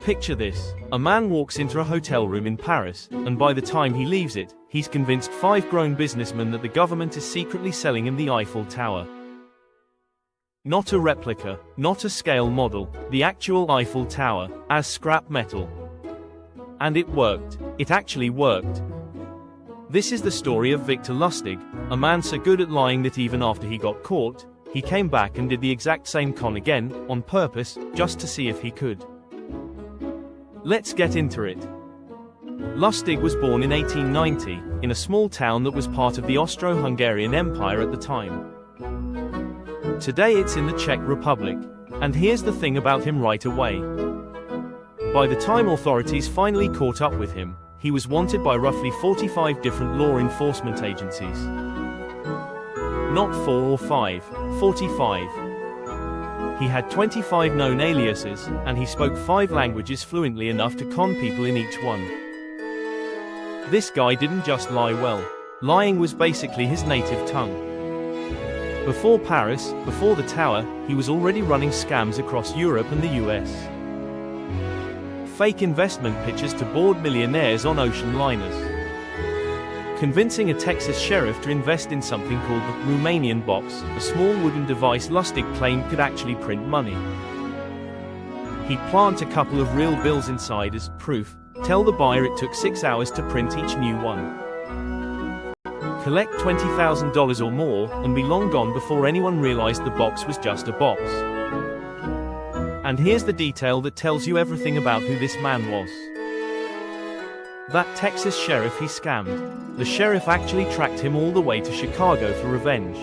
Picture this. A man walks into a hotel room in Paris, and by the time he leaves it, he's convinced 5 grown businessmen that the government is secretly selling him the Eiffel Tower. Not a replica, not a scale model, the actual Eiffel Tower, as scrap metal. And it worked. It actually worked. This is the story of Victor Lustig, a man so good at lying that even after he got caught, he came back and did the exact same con again, on purpose, just to see if he could. Let's get into it. Lustig was born in 1890, in a small town that was part of the Austro-Hungarian Empire at the time. Today it's in the Czech Republic. And here's the thing about him right away. By the time authorities finally caught up with him, he was wanted by roughly 45 different law enforcement agencies. Not 4 or 5, 45. He had 25 known aliases, and he spoke 5 languages fluently enough to con people in each one. This guy didn't just lie well. Lying was basically his native tongue. Before Paris, before the tower, he was already running scams across Europe and the US. Fake investment pitches to bored millionaires on ocean liners. Convincing a Texas sheriff to invest in something called the Romanian box, a small wooden device Lustig claimed could actually print money. He'd plant a couple of real bills inside as proof, tell the buyer it took 6 hours to print each new one. Collect $20,000 or more, and be long gone before anyone realized the box was just a box. And here's the detail that tells you everything about who this man was. That Texas sheriff he scammed. The sheriff actually tracked him all the way to Chicago for revenge.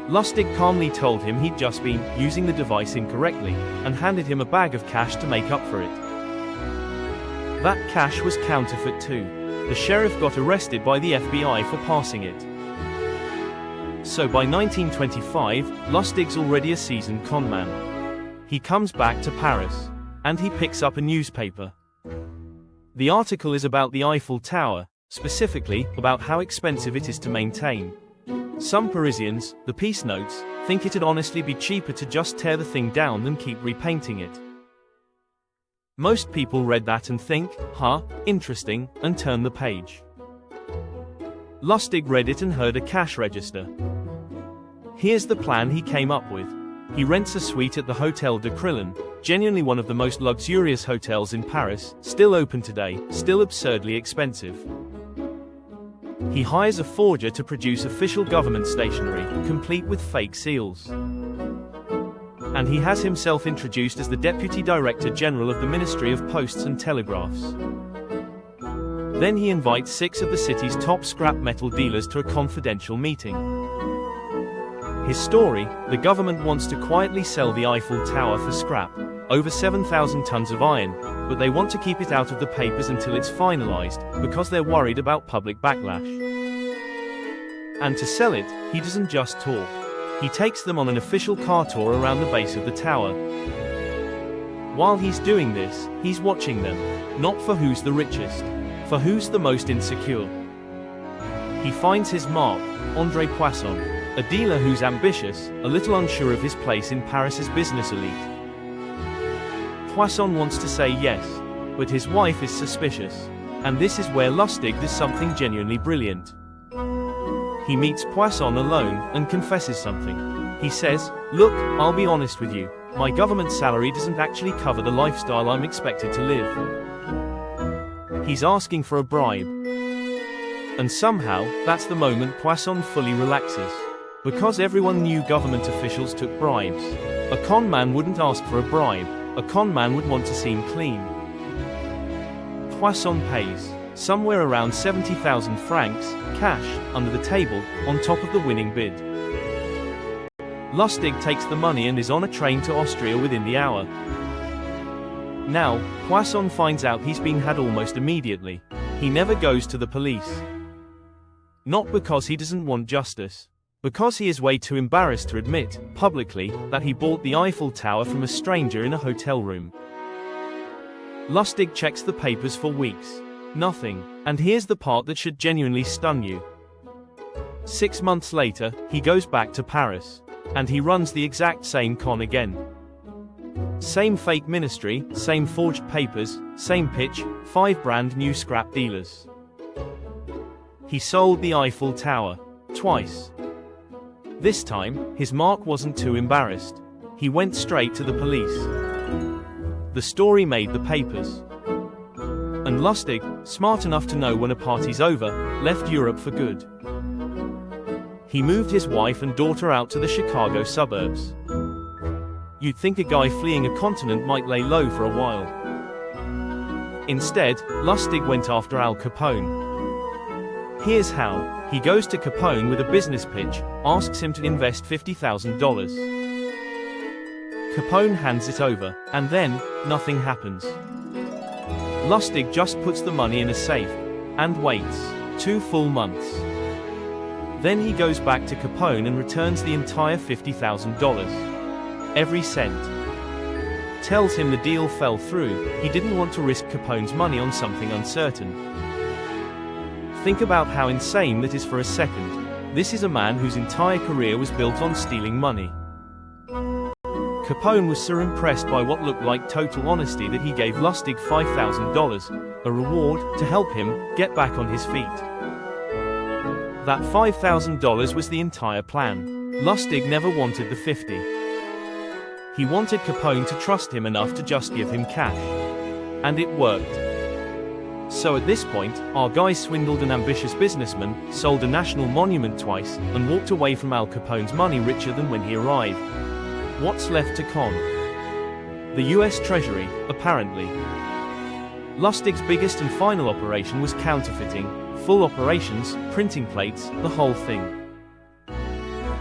Lustig calmly told him he'd just been using the device incorrectly, and handed him a bag of cash to make up for it. That cash was counterfeit too. The sheriff got arrested by the FBI for passing it. So by 1925, Lustig's already a seasoned conman. He comes back to Paris. And he picks up a newspaper. The article is about the Eiffel Tower, specifically, about how expensive it is to maintain. Some Parisians, the piece notes, think it'd honestly be cheaper to just tear the thing down than keep repainting it. Most people read that and think, huh, interesting, and turn the page. Lustig read it and heard a cash register. Here's the plan he came up with. He rents a suite at the Hotel de Crillon, genuinely one of the most luxurious hotels in Paris, still open today, still absurdly expensive. He hires a forger to produce official government stationery, complete with fake seals. And he has himself introduced as the Deputy Director General of the Ministry of Posts and Telegraphs. Then he invites 6 of the city's top scrap metal dealers to a confidential meeting. His story: the government wants to quietly sell the Eiffel Tower for scrap, over 7,000 tons of iron, but they want to keep it out of the papers until it's finalized, because they're worried about public backlash. And to sell it, he doesn't just talk. He takes them on an official car tour around the base of the tower. While he's doing this, he's watching them, not for who's the richest, for who's the most insecure. He finds his mark, André Poisson, a dealer who's ambitious, a little unsure of his place in Paris's business elite. Poisson wants to say yes, but his wife is suspicious. And this is where Lustig does something genuinely brilliant. He meets Poisson alone, and confesses something. He says, "Look, I'll be honest with you, my government salary doesn't actually cover the lifestyle I'm expected to live." He's asking for a bribe. And somehow, that's the moment Poisson fully relaxes. Because everyone knew government officials took bribes. A con man wouldn't ask for a bribe. A con man would want to seem clean. Poisson pays, somewhere around 70,000 francs, cash, under the table, on top of the winning bid. Lustig takes the money and is on a train to Austria within the hour. Now, Poisson finds out he's been had almost immediately. He never goes to the police. Not because he doesn't want justice. Because he is way too embarrassed to admit, publicly, that he bought the Eiffel Tower from a stranger in a hotel room. Lustig checks the papers for weeks. Nothing. And here's the part that should genuinely stun you. 6 months later, he goes back to Paris. And he runs the exact same con again. Same fake ministry, same forged papers, same pitch, 5 brand new scrap dealers. He sold the Eiffel Tower. Twice. This time, his mark wasn't too embarrassed. He went straight to the police. The story made the papers. And Lustig, smart enough to know when a party's over, left Europe for good. He moved his wife and daughter out to the Chicago suburbs. You'd think a guy fleeing a continent might lay low for a while. Instead, Lustig went after Al Capone. Here's how. He goes to Capone with a business pitch, asks him to invest $50,000. Capone hands it over, and then, nothing happens. Lustig just puts the money in a safe, and waits 2 full months. Then he goes back to Capone and returns the entire $50,000. Every cent. Tells him the deal fell through, he didn't want to risk Capone's money on something uncertain. Think about how insane that is for a second. This is a man whose entire career was built on stealing money. Capone was so impressed by what looked like total honesty that he gave Lustig $5,000, a reward, to help him get back on his feet. That $5,000 was the entire plan. Lustig never wanted the 50. He wanted Capone to trust him enough to just give him cash. And it worked. So at this point, our guy swindled an ambitious businessman, sold a national monument twice, and walked away from Al Capone's money richer than when he arrived. What's left to con? The US Treasury, apparently. Lustig's biggest and final operation was counterfeiting, full operations, printing plates, the whole thing.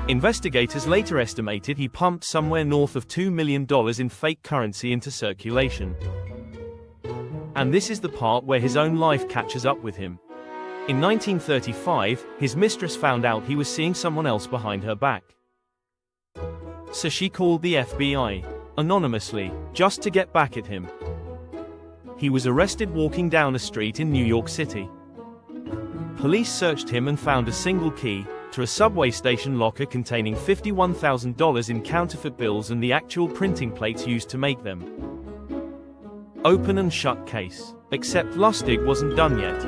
Investigators later estimated he pumped somewhere north of $2 million in fake currency into circulation. And this is the part where his own life catches up with him. In 1935, his mistress found out he was seeing someone else behind her back. So she called the FBI, anonymously, just to get back at him. He was arrested walking down a street in New York City. Police searched him and found a single key to a subway station locker containing $51,000 in counterfeit bills and the actual printing plates used to make them. Open and shut case. Except Lustig wasn't done yet.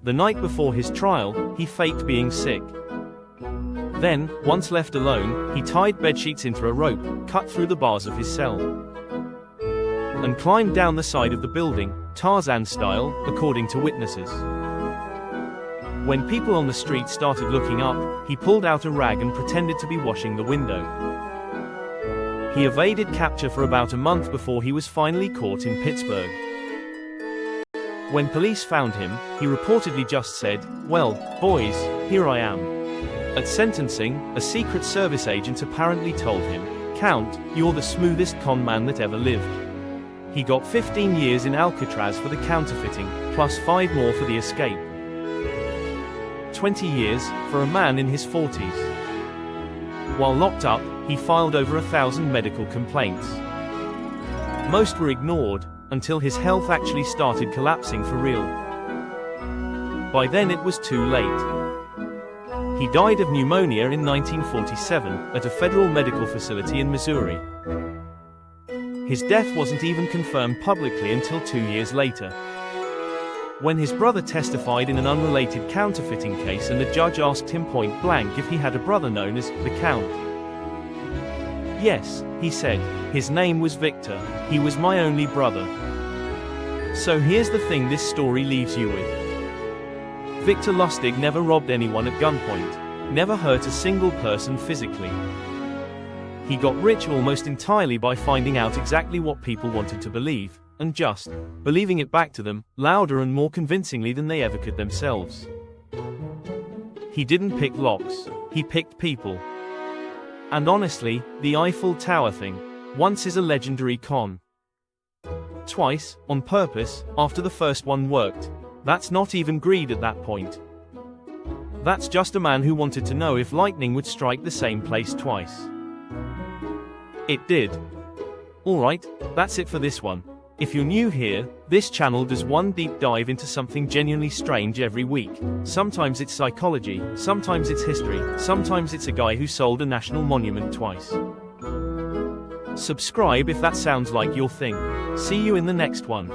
The night before his trial, he faked being sick. Then, once left alone, he tied bedsheets into a rope, cut through the bars of his cell, and climbed down the side of the building, Tarzan style, according to witnesses. When people on the street started looking up, he pulled out a rag and pretended to be washing the window. He evaded capture for about a month before he was finally caught in Pittsburgh. When police found him, he reportedly just said, "Well, boys, here I am." At sentencing, a Secret Service agent apparently told him, "Count, you're the smoothest con man that ever lived." He got 15 years in Alcatraz for the counterfeiting, plus 5 more for the escape. 20 years, for a man in his 40s. While locked up, he filed over 1,000 medical complaints. Most were ignored, until his health actually started collapsing for real. By then it was too late. He died of pneumonia in 1947, at a federal medical facility in Missouri. His death wasn't even confirmed publicly until 2 years later, when his brother testified in an unrelated counterfeiting case and the judge asked him point blank if he had a brother known as the Count. "Yes," he said, "his name was Victor. He was my only brother." So here's the thing this story leaves you with. Victor Lustig never robbed anyone at gunpoint, never hurt a single person physically. He got rich almost entirely by finding out exactly what people wanted to believe, and just believing it back to them, louder and more convincingly than they ever could themselves. He didn't pick locks, he picked people. And honestly, the Eiffel Tower thing, once is a legendary con. Twice, on purpose, after the first one worked. That's not even greed at that point. That's just a man who wanted to know if lightning would strike the same place twice. It did. Alright, that's it for this one. If you're new here, this channel does one deep dive into something genuinely strange every week. Sometimes it's psychology, sometimes it's history, sometimes it's a guy who sold a national monument twice. Subscribe if that sounds like your thing. See you in the next one.